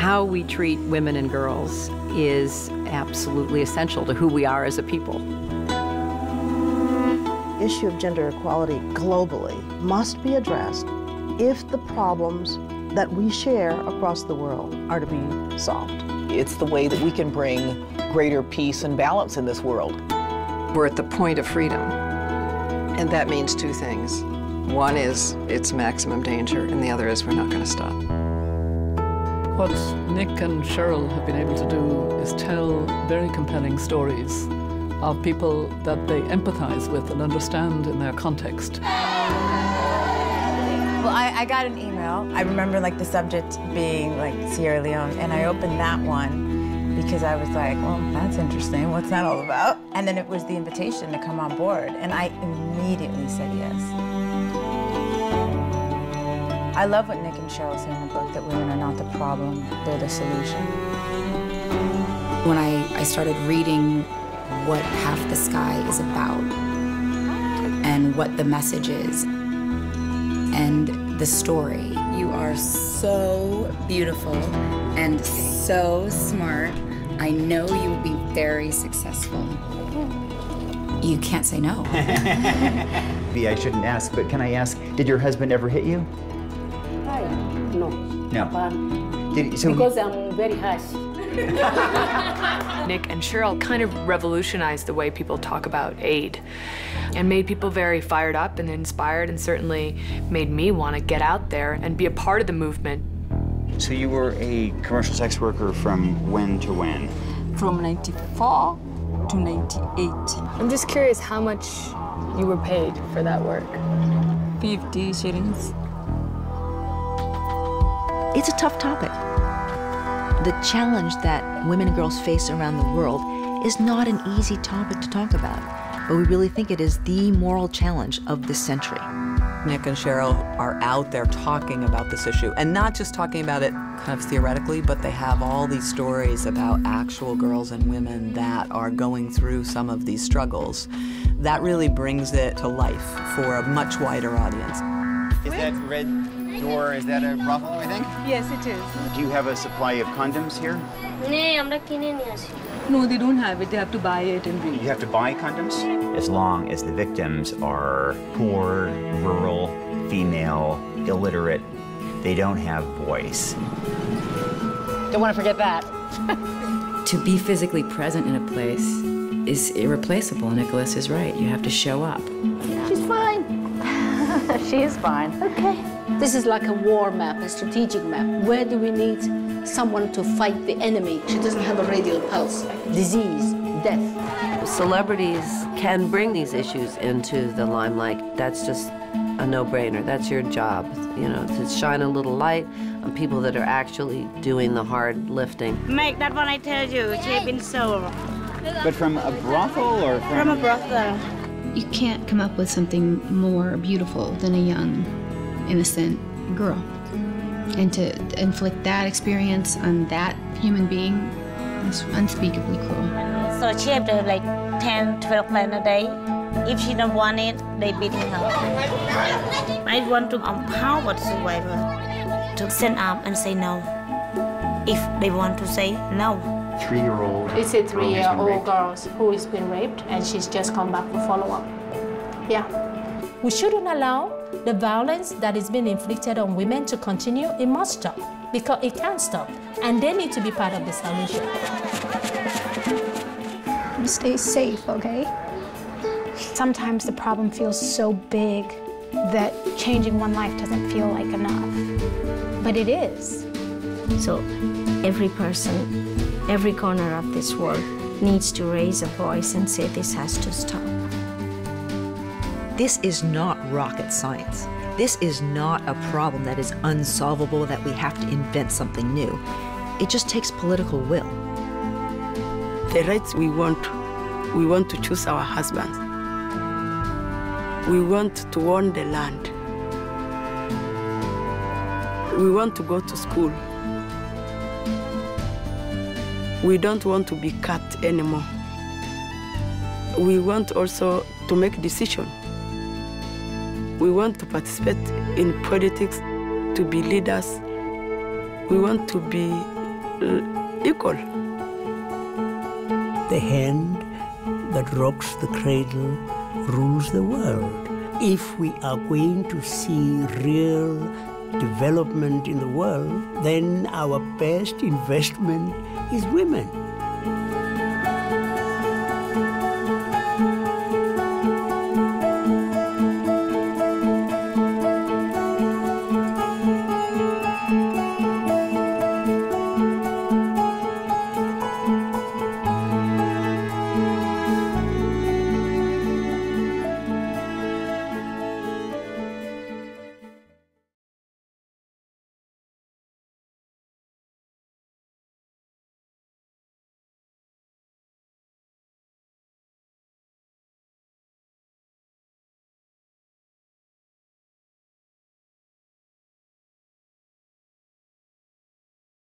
how we treat women and girls is absolutely essential to who we are as a people. The issue of gender equality globally must be addressed if the problems that we share across the world are to be solved. It's the way that we can bring greater peace and balance in this world. We're at the point of freedom. And that means two things. One is it's maximum danger, and the other is we're not going to stop. What Nick and Cheryl have been able to do is tell very compelling stories of people that they empathize with and understand in their context. Well, I got an email. I remember like the subject being like Sierra Leone, and I opened that one because I was like, well, that's interesting. What's that all about? And then it was the invitation to come on board, and I immediately said yes. I love what Nick and Cheryl say in the book, that women are not the problem, they're the solution. When I started reading what Half the Sky is about and what the message is and the story. You are so beautiful and so smart. I know you will be very successful. You can't say no. Maybe I shouldn't ask, but can I ask, did your husband ever hit you? No. No. Because I'm very harsh. Nick and Cheryl kind of revolutionized the way people talk about aid and made people very fired up and inspired, and certainly made me want to get out there and be a part of the movement. So you were a commercial sex worker from when to when? From 94 to 98. I'm just curious how much you were paid for that work. 50 shillings. It's a tough topic. The challenge that women and girls face around the world is not an easy topic to talk about, but we really think it is the moral challenge of this century. Nick and Cheryl are out there talking about this issue, and not just talking about it kind of theoretically, but they have all these stories about actual girls and women that are going through some of these struggles. That really brings it to life for a much wider audience. Is that red door, is that a brothel, I think? Yes, it is. Do you have a supply of condoms here? No, they don't have it. They have to buy it and bring it. You have to buy condoms? As long as the victims are poor, rural, female, illiterate, they don't have voice. Don't want to forget that. To be physically present in a place is irreplaceable. Nicholas is right. You have to show up. She's fine. She is fine. Okay. This is like a war map, a strategic map. Where do we need someone to fight the enemy? She doesn't have a radial pulse. Disease, death. Celebrities can bring these issues into the limelight. That's just a no-brainer. That's your job, you know, to shine a little light on people that are actually doing the hard lifting. Make that one I tell you, she's been sold. But from a brothel or from a brothel. You can't come up with something more beautiful than a young, innocent girl. And to inflict that experience on that human being is unspeakably cruel. So she have to like 10, 12 men a day. If she don't want it, they beat her. I want to empower the survivor to stand up and say no. If they want to say no. 3-year-old. It's a 3-year-old girl who has been raped, and she's just come back for follow-up. Yeah. We shouldn't allow the violence that is being inflicted on women to continue. It must stop, because it can't stop, and they need to be part of the solution. Stay safe, okay? Sometimes the problem feels so big that changing one life doesn't feel like enough, but it is. So every person, every corner of this world needs to raise a voice and say this has to stop. This is not rocket science. This is not a problem that is unsolvable, that we have to invent something new. It just takes political will. The rights we want to choose our husbands. We want to own the land. We want to go to school. We don't want to be cut anymore. We want also to make decisions. We want to participate in politics, to be leaders. We want to be equal. The hand that rocks the cradle rules the world. If we are going to see real development in the world, then our best investment is women.